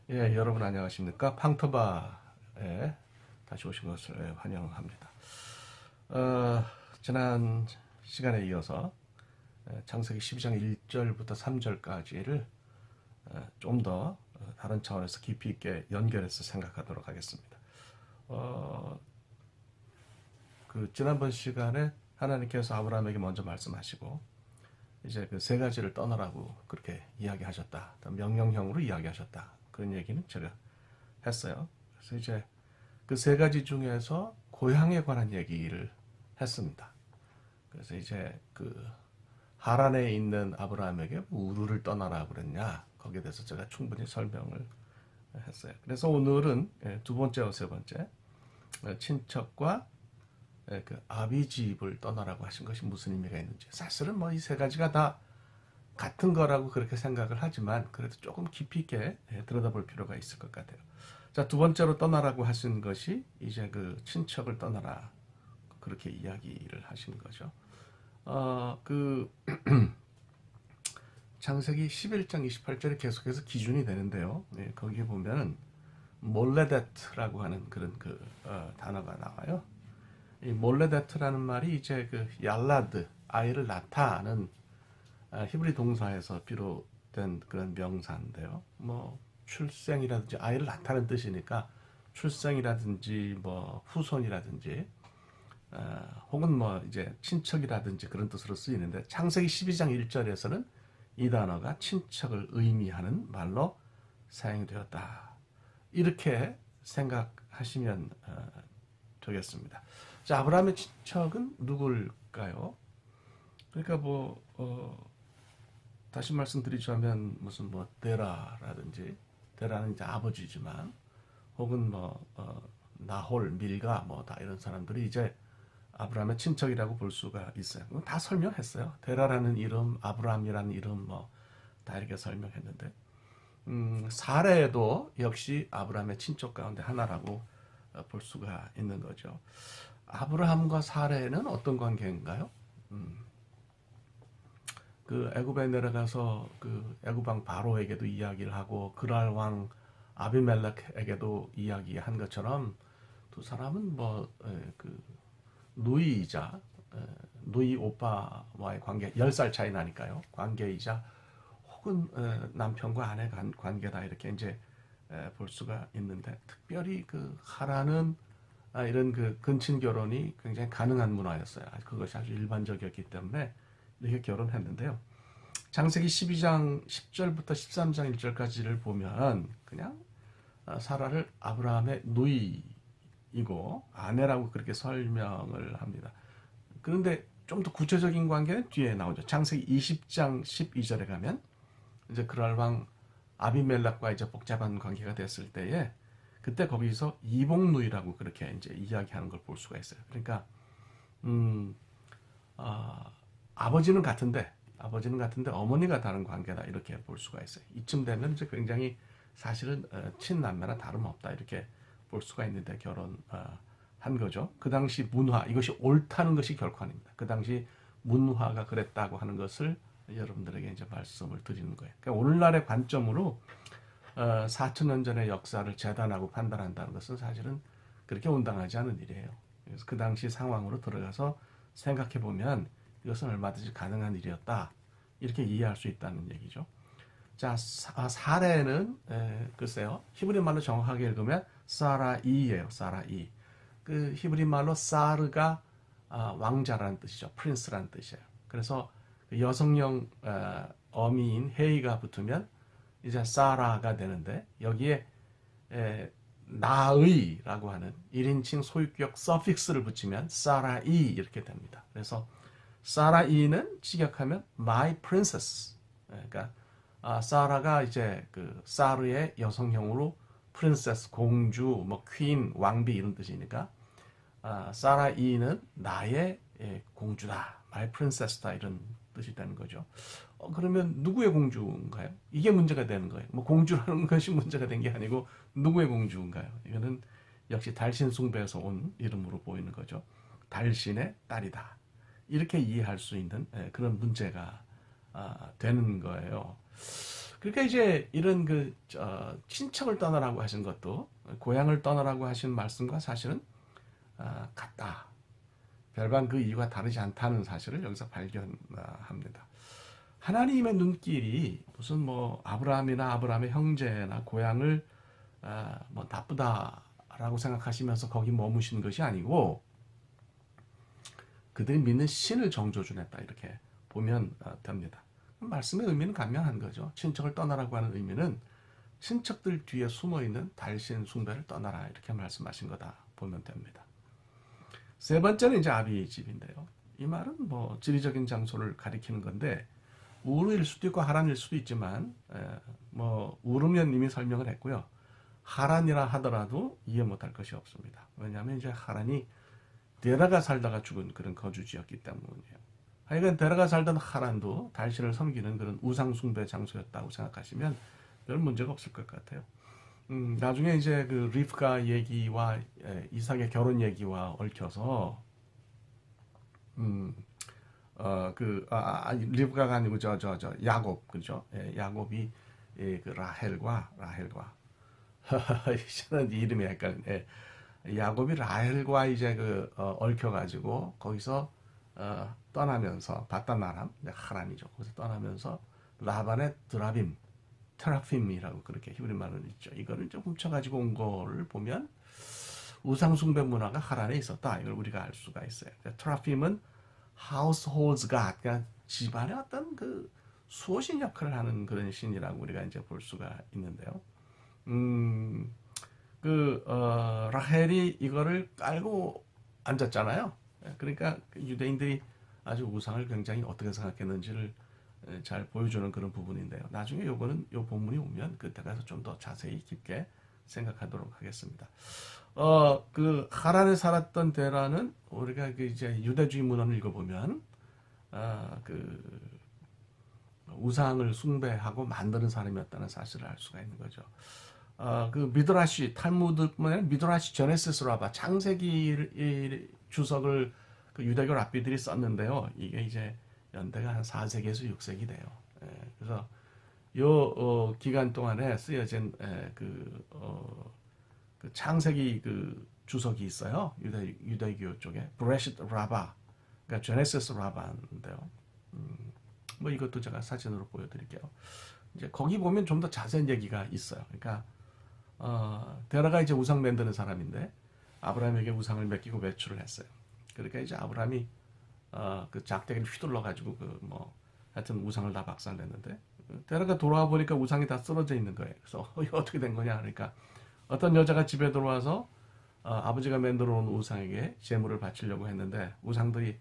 예, 여러분 안녕하십니까? 팡터바에 다시 오신 것을 환영합니다. 지난 시간에 이어서 창세기 12장 1절부터 3절까지를 좀 더 다른 차원에서 깊이 있게 연결해서 생각하도록 하겠습니다. 지난번 시간에 하나님께서 아브라함에게 먼저 말씀하시고 이제 그 세 가지를 떠나라고 그렇게 이야기하셨다. 명령형으로 이야기하셨다. 그런 얘기는 제가 했어요. 그래서 이제 그 세 가지 중에서 고향에 관한 얘기를 했습니다. 그래서 이제 그 하란에 있는 아브라함에게 우르를 떠나라 그랬냐 거기에 대해서 제가 충분히 설명을 했어요. 그래서 오늘은 두 번째와 세 번째 친척과 그 아비집을 떠나라고 하신 것이 무슨 의미가 있는지, 사실은 뭐 이 세 가지가 다 같은 거라고 그렇게 생각을 하지만 그래도 조금 깊이 있게 들여다볼 필요가 있을 것 같아요. 자, 두 번째로 떠나라고 하신 것이 이제 그 친척을 떠나라 그렇게 이야기를 하신 거죠. 그 창세기 11장 28절에 계속해서 기준이 되는데요. 거기에 보면 몰레데트라고 하는 그런 단어가 나와요. 이 몰레데트라는 말이 이제 그 얄라드, 아이를 낳다는 히브리 동사에서 비롯된 그런 명사인데요. 뭐 출생이라든지 아이를 낳다는 뜻이니까 출생이라든지 뭐 후손이라든지 혹은 뭐 이제 친척이라든지 그런 뜻으로 쓰이는데, 창세기 12장 1절에서는 이 단어가 친척을 의미하는 말로 사용되었다. 이렇게 생각하시면 되겠습니다. 자, 아브라함의 친척은 누굴까요? 그러니까 다시 말씀드리자면 무슨 뭐 데라라든지, 데라는 이제 아버지지만, 혹은 나홀, 밀가 뭐 다 이런 사람들이 이제 아브라함의 친척이라고 볼 수가 있어요. 다 설명했어요. 데라라는 이름, 아브라함이라는 이름 뭐 다 이렇게 설명했는데, 사레도 역시 아브라함의 친척 가운데 하나라고 볼 수가 있는 거죠. 아브라함과 사레는 어떤 관계인가요? 그 애굽에 내려가서 그 애굽 왕 바로에게도 이야기를 하고 그랄 왕 아비멜렉에게도 이야기한 것처럼 두 사람은 누이이자 누이 오빠와의 관계, 10살 차이 나니까요. 관계이자 혹은 남편과 아내 관계다 이렇게 이제 볼 수가 있는데, 특별히 그 하라는 이런 그 근친 결혼이 굉장히 가능한 문화였어요. 그것이 아주 일반적이었기 때문에 이렇게 결혼했는데요. 창세기 12장 10절부터 13장 1절까지를 보면 그냥 사라를 아브라함의 누이이고 아내라고 그렇게 설명을 합니다. 그런데 좀 더 구체적인 관계는 뒤에 나오죠. 창세기 20장 12절에 가면 이제 그랄 왕 아비멜렉과 이제 복잡한 관계가 됐을 때에 그때 거기서 이복누이라고 그렇게 이제 이야기하는 걸 볼 수가 있어요. 그러니까 아버지는 같은데 어머니가 다른 관계다 이렇게 볼 수가 있어요. 이쯤 되면 이제 굉장히 사실은 친남매나 다름없다 이렇게 볼 수가 있는데 결혼한 거죠. 그 당시 문화, 이것이 옳다는 것이 결코 아닙니다. 그 당시 문화가 그랬다고 하는 것을 여러분들에게 이제 말씀을 드리는 거예요. 그러니까 오늘날의 관점으로 4,000년 전의 역사를 재단하고 판단한다는 것은 사실은 그렇게 온당하지 않은 일이에요. 그래서 그 당시 상황으로 들어가서 생각해 보면 이것은 얼마든지 가능한 일이었다 이렇게 이해할 수 있다는 얘기죠. 자, 사례는 글쎄요, 히브리 말로 정확하게 읽으면 사라이예요. 사라이. 그 히브리 말로 사르가 왕자라는 뜻이죠. 프린스라는 뜻이에요. 그래서 그 여성형 어미인 헤이가 붙으면 이제 사라가 되는데, 여기에 나의라고 하는 1인칭 소유격 서픽스를 붙이면 사라이 이렇게 됩니다. 그래서 사라이는 직역하면 my princess. 그러니까 사라가 이제 그 사르의 여성형으로 프린세스, 공주, 뭐 퀸, 왕비 이런 뜻이니까 사라이는 나의 공주다, my princess다 이런 뜻이 되는 거죠. 그러면 누구의 공주인가요? 이게 문제가 되는 거예요. 뭐 공주라는 것이 문제가 된 게 아니고 누구의 공주인가요? 이거는 역시 달신 숭배에서 온 이름으로 보이는 거죠. 달신의 딸이다. 이렇게 이해할 수 있는 그런 문제가 되는 거예요. 그러니까 이제 이런 친척을 떠나라고 하신 것도 고향을 떠나라고 하신 말씀과 사실은 같다. 별반 그 이유가 다르지 않다는 사실을 여기서 발견합니다. 하나님의 눈길이 무슨 뭐 아브라함의 형제나 고향을 뭐 나쁘다라고 생각하시면서 거기 머무신 것이 아니고 그들이 믿는 신을 정조준했다 이렇게 보면 됩니다. 말씀의 의미는 간명한 거죠. 친척을 떠나라고 하는 의미는 친척들 뒤에 숨어있는 달신 숭배를 떠나라 이렇게 말씀하신 거다 보면 됩니다. 세 번째는 이제 아비집인데요. 이 말은 뭐 지리적인 장소를 가리키는 건데 우르일 수도 있고 하란일 수도 있지만 뭐 우르면 이미 설명을 했고요. 하란이라 하더라도 이해 못할 것이 없습니다. 왜냐하면 이제 하란이 데라가 살다가 죽은 그런 거주지였기 때문이에요. 하여간 데라가 살던 하란도 달신을 섬기는 그런 우상숭배 장소였다고 생각하시면 별 문제가 없을 것 같아요. 나중에 이제 그 리브가 얘기와 이삭의 결혼 얘기와 얽혀서 리브가가 아니고 야곱 그죠? 야곱이 그 라헬과 저는 이름이 헷갈리네. 야곱이 라헬과 이제 얽혀가지고 거기서 떠나면서 바단 아람 하란이죠. 거기서 떠나면서 라반의 테라핌이라고 그렇게 히브리 말은 있죠. 이거를 좀 훔쳐가지고 온 거를 보면 우상숭배 문화가 하란에 있었다. 이걸 우리가 알 수가 있어요. 테라핌은 household god, 그러니까 집안의 어떤 그 수호신 역할을 하는 그런 신이라고 우리가 이제 볼 수가 있는데요. 라헬이 이거를 깔고 앉았잖아요. 그러니까 유대인들이 아주 우상을 굉장히 어떻게 생각했는지를 잘 보여주는 그런 부분인데요. 나중에 요 본문이 오면 그때 가서 좀 더 자세히 깊게 생각하도록 하겠습니다. 하란에 살았던 데라는 우리가 이제 유대주의 문헌을 읽어보면 우상을 숭배하고 만드는 사람이었다는 사실을 알 수가 있는 거죠. 미드라시 탈무드뿐만 아니라 미드라시 제네시스 라바 창세기 주석을 그 유대교 랍비들이 썼는데요. 이게 이제 연대가 한 4세기에서 6세기 돼요. 그래서 요 기간 동안에 쓰여진 그 창세기 그 주석이 있어요. 유대교 쪽에 브레시트 라바, 그러니까 제네시스 라바인데요. 뭐 이것도 제가 사진으로 보여드릴게요. 이제 거기 보면 좀 더 자세한 얘기가 있어요. 그러니까 데라가 이제 우상 만드는 사람인데 아브라함에게 우상을 맡기고 외출을 했어요. 그러니까 이제 아브라함이 그 작대기를 휘둘러 가지고 하여튼 우상을 다 박살냈는데 데라가 돌아와 보니까 우상이 다 쓰러져 있는 거예요. 그래서 이거 어떻게 된 거냐 그러니까 어떤 여자가 집에 들어와서 아버지가 만들어 놓은 우상에게 제물을 바치려고 했는데 우상들이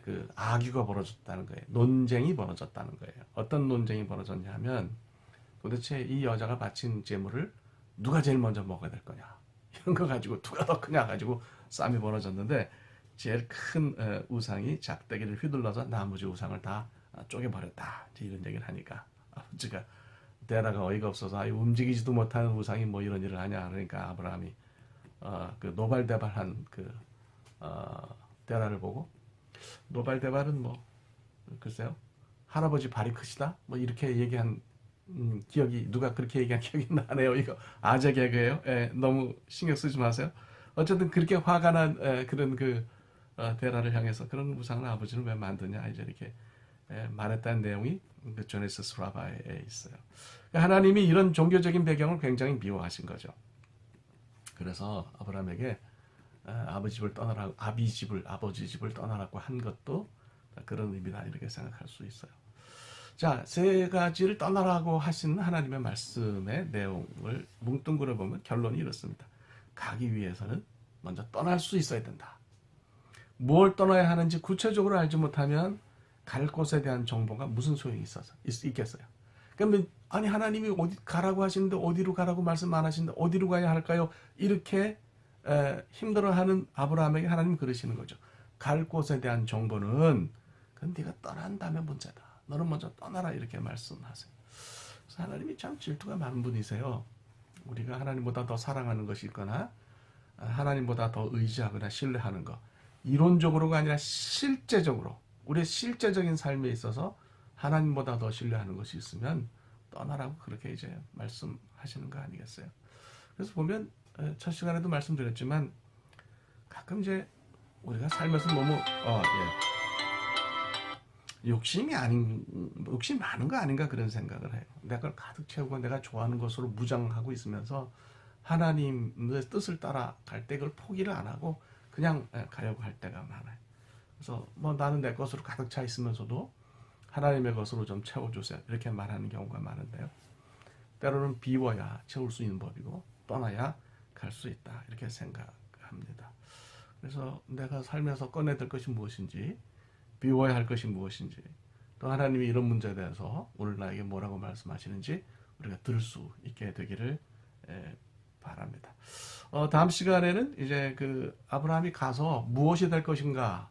그 악유가 벌어졌다는 거예요. 논쟁이 벌어졌다는 거예요. 어떤 논쟁이 벌어졌냐면 도대체 이 여자가 바친 제물을 누가 제일 먼저 먹어야 될 거냐 이런 거 가지고 누가 더 크냐 가지고 싸움이 벌어졌는데 제일 큰 우상이 작대기를 휘둘러서 나머지 우상을 다 쪼개버렸다 이런 얘기를 하니까 아버지가 데라가 어이가 없어서 움직이지도 못하는 우상이 뭐 이런 일을 하냐 그러니까 아브라함이 그 노발대발한 데라를 보고 노발대발은 뭐 글쎄요 할아버지 발이 크시다 뭐 이렇게 얘기한 기억이 누가 그렇게 얘기한 기억이 나네요. 이거 아재 개그예요. 너무 신경 쓰지 마세요. 어쨌든 그렇게 화가 난 그런 데라를 향해서 그런 우상을 아버지는 왜 만드냐 이제 이렇게 말했다는 내용이 그 제네시스 라바에 있어요. 하나님이 이런 종교적인 배경을 굉장히 미워하신 거죠. 그래서 아브라함에게 아버지 집을 떠나라고 한 것도 그런 의미다 이렇게 생각할 수 있어요. 자, 세 가지를 떠나라고 하신 하나님의 말씀의 내용을 뭉뚱그려 보면 결론이 이렇습니다. 가기 위해서는 먼저 떠날 수 있어야 된다. 뭘 떠나야 하는지 구체적으로 알지 못하면 갈 곳에 대한 정보가 무슨 소용이 있겠어요. 그러면 아니 하나님이 어디 가라고 하시는데 어디로 가라고 말씀 안 하시는데 어디로 가야 할까요? 이렇게 힘들어하는 아브라함에게 하나님 그러시는 거죠. 갈 곳에 대한 정보는 그건 네가 떠난다면 문제다. 너는 먼저 떠나라 이렇게 말씀하세요. 그래서 하나님이 참 질투가 많은 분이세요. 우리가 하나님보다 더 사랑하는 것이 있거나 하나님보다 더 의지하거나 신뢰하는 것 이론적으로가 아니라 실제적으로 우리의 실제적인 삶에 있어서 하나님보다 더 신뢰하는 것이 있으면 떠나라고 그렇게 이제 말씀하시는 거 아니겠어요? 그래서 보면 첫 시간에도 말씀드렸지만 가끔 이제 우리가 살면서 너무 욕심이 많은 거 아닌가 그런 생각을 해요. 내가 그걸 가득 채우고 내가 좋아하는 것으로 무장하고 있으면서 하나님의 뜻을 따라갈 때 그걸 포기를 안 하고 그냥 가려고 할 때가 많아요. 그래서 뭐 나는 내 것으로 가득 차 있으면서도 하나님의 것으로 좀 채워주세요. 이렇게 말하는 경우가 많은데요. 때로는 비워야 채울 수 있는 법이고 떠나야 갈 수 있다. 이렇게 생각합니다. 그래서 내가 살면서 꺼내들 것이 무엇인지, 비워야 할 것이 무엇인지, 또 하나님이 이런 문제에 대해서 오늘 나에게 뭐라고 말씀하시는지 우리가 들을 수 있게 되기를 바랍니다. 다음 시간에는 이제 그 아브라함이 가서 무엇이 될 것인가,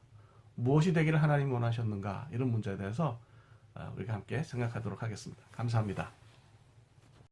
무엇이 되기를 하나님이 원하셨는가 이런 문제에 대해서 우리가 함께 생각하도록 하겠습니다. 감사합니다.